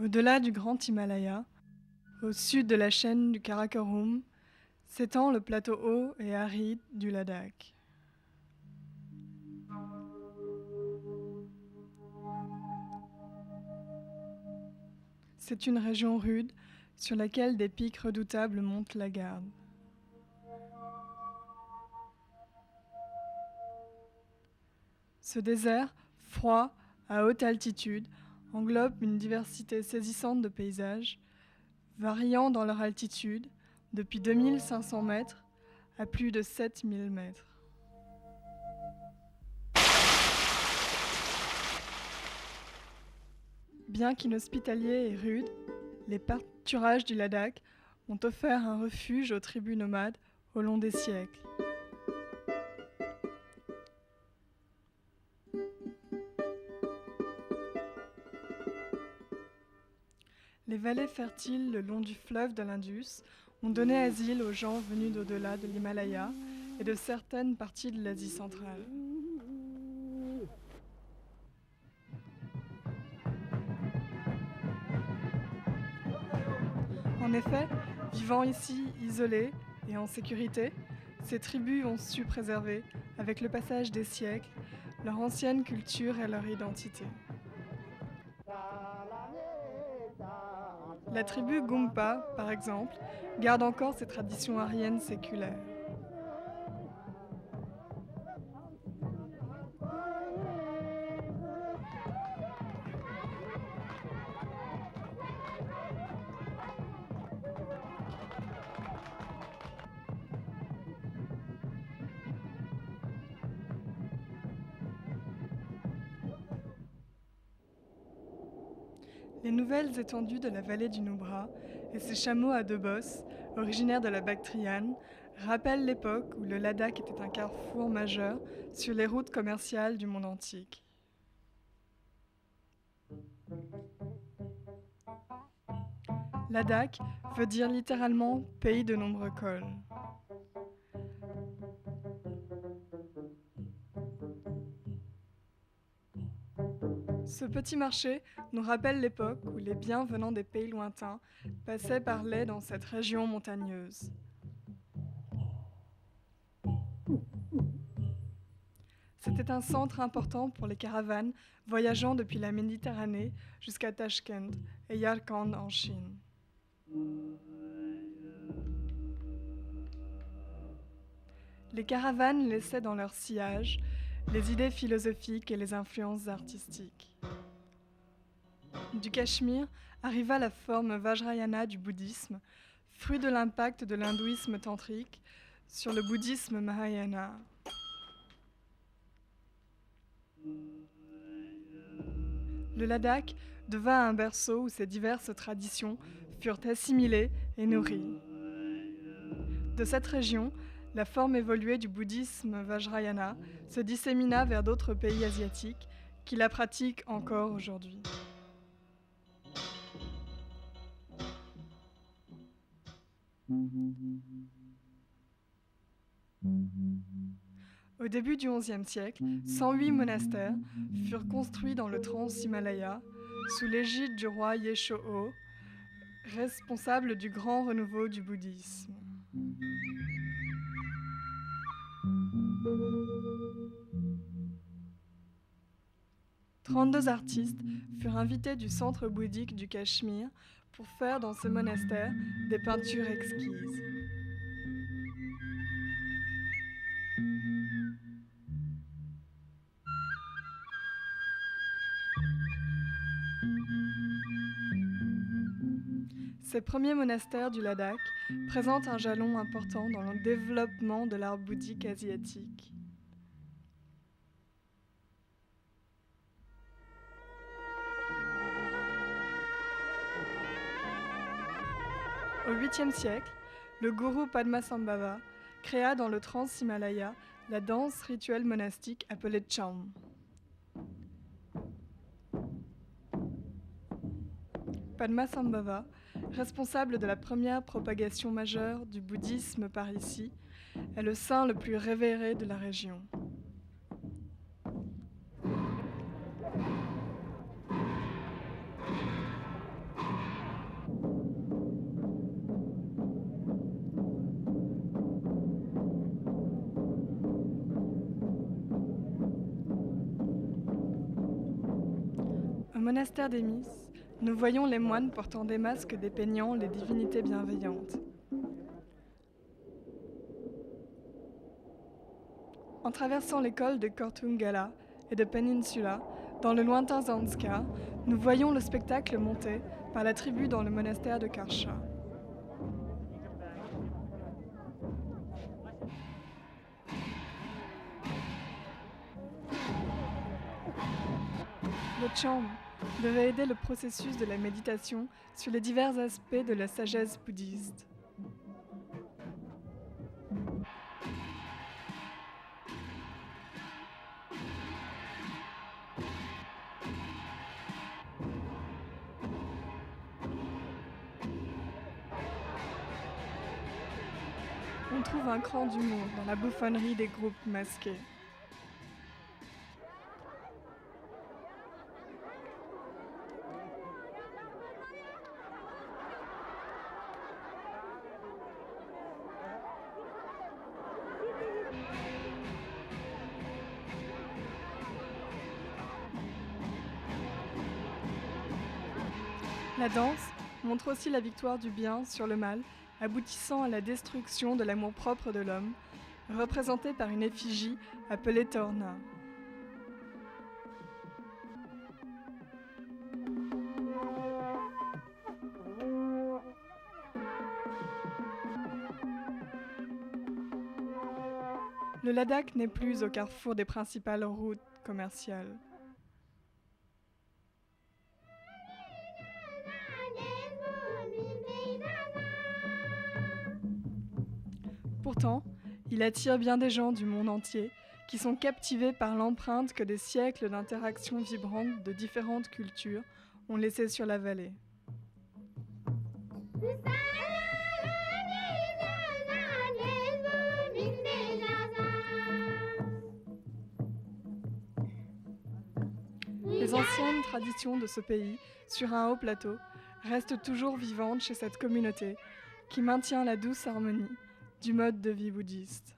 Au-delà du Grand Himalaya, au sud de la chaîne du Karakorum, s'étend le plateau haut et aride du Ladakh. C'est une région rude sur laquelle des pics redoutables montent la garde. Ce désert, froid, à haute altitude, englobe une diversité saisissante de paysages, variant dans leur altitude depuis 2500 mètres à plus de 7000 mètres. Bien qu'inhospitaliers et rudes, les pâturages du Ladakh ont offert un refuge aux tribus nomades au long des siècles. Les vallées fertiles le long du fleuve de l'Indus ont donné asile aux gens venus d'au-delà de l'Himalaya et de certaines parties de l'Asie centrale. En effet, vivant ici isolées et en sécurité, ces tribus ont su préserver, avec le passage des siècles, leur ancienne culture et leur identité. La tribu Gumpa, par exemple, garde encore ses traditions aryennes séculaires. Les nouvelles étendues de la vallée du Nubra et ses chameaux à deux bosses, originaires de la Bactriane, rappellent l'époque où le Ladakh était un carrefour majeur sur les routes commerciales du monde antique. Ladakh veut dire littéralement « pays de nombreux cols ». Ce petit marché nous rappelle l'époque où les biens venant des pays lointains passaient par lait dans cette région montagneuse. C'était un centre important pour les caravanes voyageant depuis la Méditerranée jusqu'à Tashkent et Yarkand en Chine. Les caravanes laissaient dans leur sillage les idées philosophiques et les influences artistiques. Du Cachemire arriva la forme Vajrayana du bouddhisme, fruit de l'impact de l'hindouisme tantrique sur le bouddhisme Mahayana. Le Ladakh devint un berceau où ces diverses traditions furent assimilées et nourries. De cette région, la forme évoluée du bouddhisme Vajrayana se dissémina vers d'autres pays asiatiques qui la pratiquent encore aujourd'hui. Au début du XIe siècle, 108 monastères furent construits dans le Trans-Himalaya sous l'égide du roi Yeshō, responsable du grand renouveau du bouddhisme. « 32 artistes furent invités du centre bouddhique du Cachemire pour faire dans ce monastère des peintures exquises. Ces premiers monastères du Ladakh présentent un jalon important dans le développement de l'art bouddhique asiatique. Au 8e siècle, le gourou Padmasambhava créa dans le Trans-Himalaya la danse rituelle monastique appelée Cham. Padmasambhava, responsable de la première propagation majeure du bouddhisme par ici, est le saint le plus révéré de la région. monastère d'Émis, nous voyons les moines portant des masques dépeignant les divinités bienveillantes. En traversant les cols de Kortungala et de Peninsula, dans le lointain Zanskar, nous voyons le spectacle monté par la tribu dans le monastère de Karsha. Le chant devait aider le processus de la méditation sur les divers aspects de la sagesse bouddhiste. On trouve un cran d'humour dans la bouffonnerie des groupes masqués. La danse montre aussi la victoire du bien sur le mal, aboutissant à la destruction de l'amour-propre de l'homme, représenté par une effigie appelée Torna. Le Ladakh n'est plus au carrefour des principales routes commerciales. Pourtant, il attire bien des gens du monde entier qui sont captivés par l'empreinte que des siècles d'interactions vibrantes de différentes cultures ont laissée sur la vallée. Les anciennes traditions de ce pays, sur un haut plateau, restent toujours vivantes chez cette communauté qui maintient la douce harmonie du mode de vie bouddhiste.